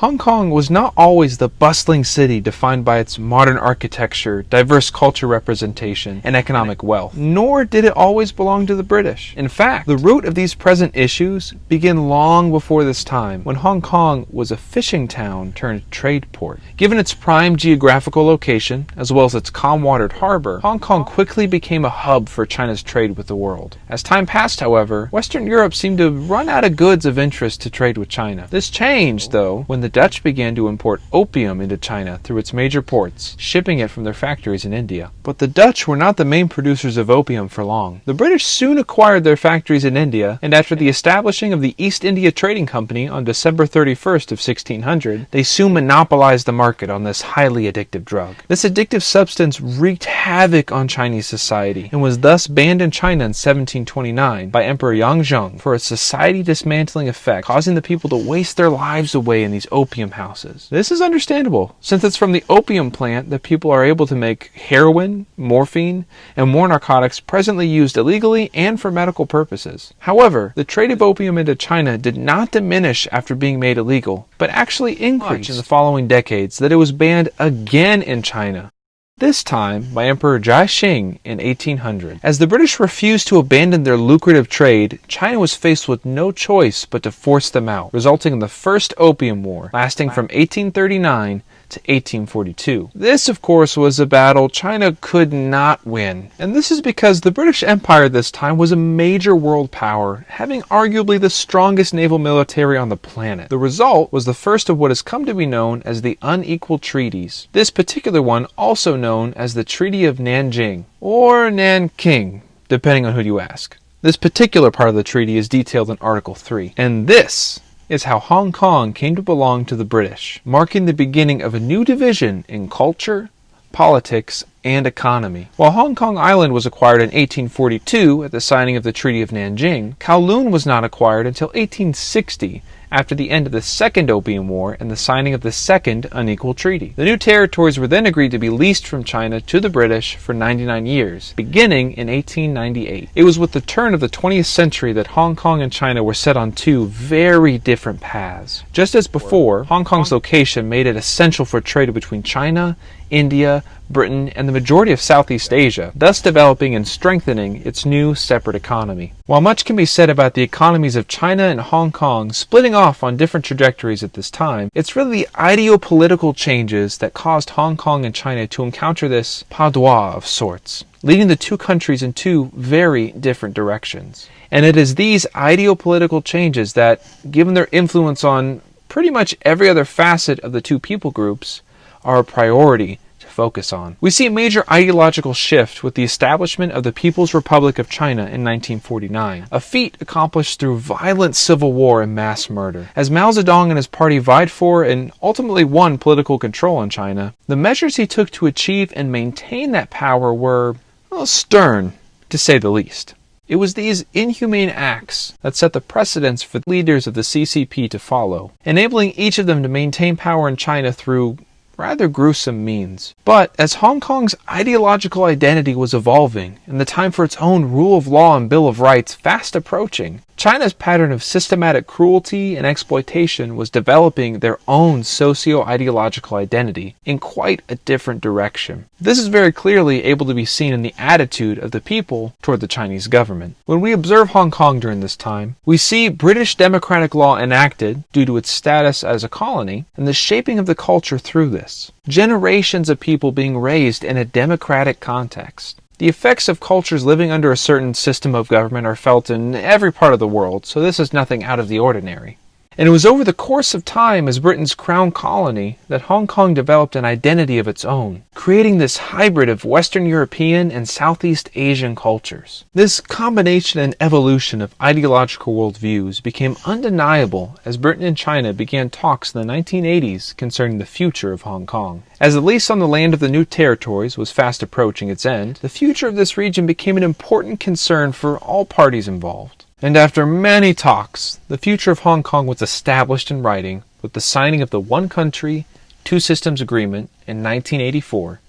Hong Kong was not always the bustling city defined by its modern architecture, diverse culture representation, and economic wealth, nor did it always belong to the British. In fact, the root of these present issues begin long before this time, when Hong Kong was a fishing town turned trade port. Given its prime geographical location, as well as its calm-watered harbor, Hong Kong quickly became a hub for China's trade with the world. As time passed, however, Western Europe seemed to run out of goods of interest to trade with China. This changed, though, when the Dutch began to import opium into China through its major ports, shipping it from their factories in India. But the Dutch were not the main producers of opium for long. The British soon acquired their factories in India, and after the establishing of the East India Trading Company on December 31st of 1600, they soon monopolized the market on this highly addictive drug. This addictive substance wreaked havoc on Chinese society, and was thus banned in China in 1729 by Emperor Yangzheng for its society-dismantling effect, causing the people to waste their lives away in these opium houses. This is understandable, since it's from the opium plant that people are able to make heroin, morphine, and more narcotics presently used illegally and for medical purposes. However, the trade of opium into China did not diminish after being made illegal, but actually increased in the following decades, that it was banned again in China. This time by Emperor Jiaxing in 1800. As the British refused to abandon their lucrative trade, China was faced with no choice but to force them out, resulting in the First Opium War, lasting from 1839 to 1842. This, of course, was a battle China could not win. And this is because the British Empire at this time was a major world power, having arguably the strongest naval military on the planet. The result was the first of what has come to be known as the Unequal Treaties. This particular one also known as the Treaty of Nanjing, or Nanking, depending on who you ask. This particular part of the treaty is detailed in Article 3. And this is how Hong Kong came to belong to the British, marking the beginning of a new division in culture, politics, and economy. While Hong Kong Island was acquired in 1842 at the signing of the Treaty of Nanjing, Kowloon was not acquired until 1860, after the end of the Second Opium War and the signing of the Second Unequal Treaty. The new territories were then agreed to be leased from China to the British for 99 years, beginning in 1898. It was with the turn of the 20th century that Hong Kong and China were set on two very different paths. Just as before, Hong Kong's location made it essential for trade between China, India, Britain, and the majority of Southeast Asia, thus developing and strengthening its new separate economy. While much can be said about the economies of China and Hong Kong splitting off on different trajectories at this time, it's really the ideo-political changes that caused Hong Kong and China to encounter this pas droit of sorts, leading the two countries in two very different directions. And it is these ideo-political changes that, given their influence on pretty much every other facet of the two people groups, are a priority to focus on. We see a major ideological shift with the establishment of the People's Republic of China in 1949, a feat accomplished through violent civil war and mass murder. As Mao Zedong and his party vied for and ultimately won political control in China, the measures he took to achieve and maintain that power were, well, stern, to say the least. It was these inhumane acts that set the precedence for the leaders of the CCP to follow, enabling each of them to maintain power in China through rather gruesome means. But as Hong Kong's ideological identity was evolving, and the time for its own rule of law and Bill of Rights fast approaching, China's pattern of systematic cruelty and exploitation was developing their own socio-ideological identity in quite a different direction. This is very clearly able to be seen in the attitude of the people toward the Chinese government. When we observe Hong Kong during this time, we see British democratic law enacted due to its status as a colony, and the shaping of the culture through this. Generations of people being raised in a democratic context. The effects of cultures living under a certain system of government are felt in every part of the world, so this is nothing out of the ordinary. And it was over the course of time as Britain's crown colony that Hong Kong developed an identity of its own, creating this hybrid of Western European and Southeast Asian cultures. This combination and evolution of ideological worldviews became undeniable as Britain and China began talks in the 1980s concerning the future of Hong Kong. As the lease on the land of the new territories was fast approaching its end, the future of this region became an important concern for all parties involved. And after many talks, the future of Hong Kong was established in writing with the signing of the One Country, Two Systems Agreement in 1984,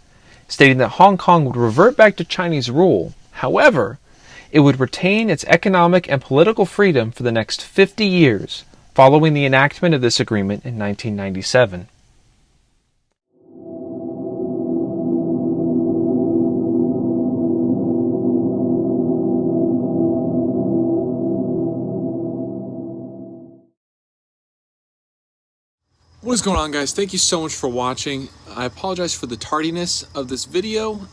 stating that Hong Kong would revert back to Chinese rule. However, it would retain its economic and political freedom for the next 50 years, following the enactment of this agreement in 1997. What is going on, guys? Thank you so much for watching. I apologize for the tardiness of this video.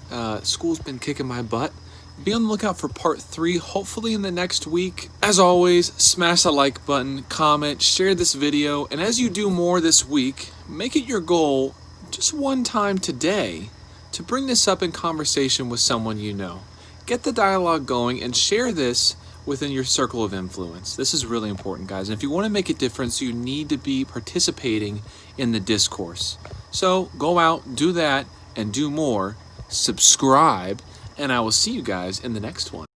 School's been kicking my butt. Be on the lookout for part 3, hopefully in the next week. As always, smash the like button, comment, share this video, and as you do more this week, make it your goal, just one time today, to bring this up in conversation with someone you know. Get the dialogue going and share this within your circle of influence. This is really important, guys. And if you want to make a difference, you need to be participating in the discourse. So go out, do that, and do more. Subscribe, and I will see you guys in the next one.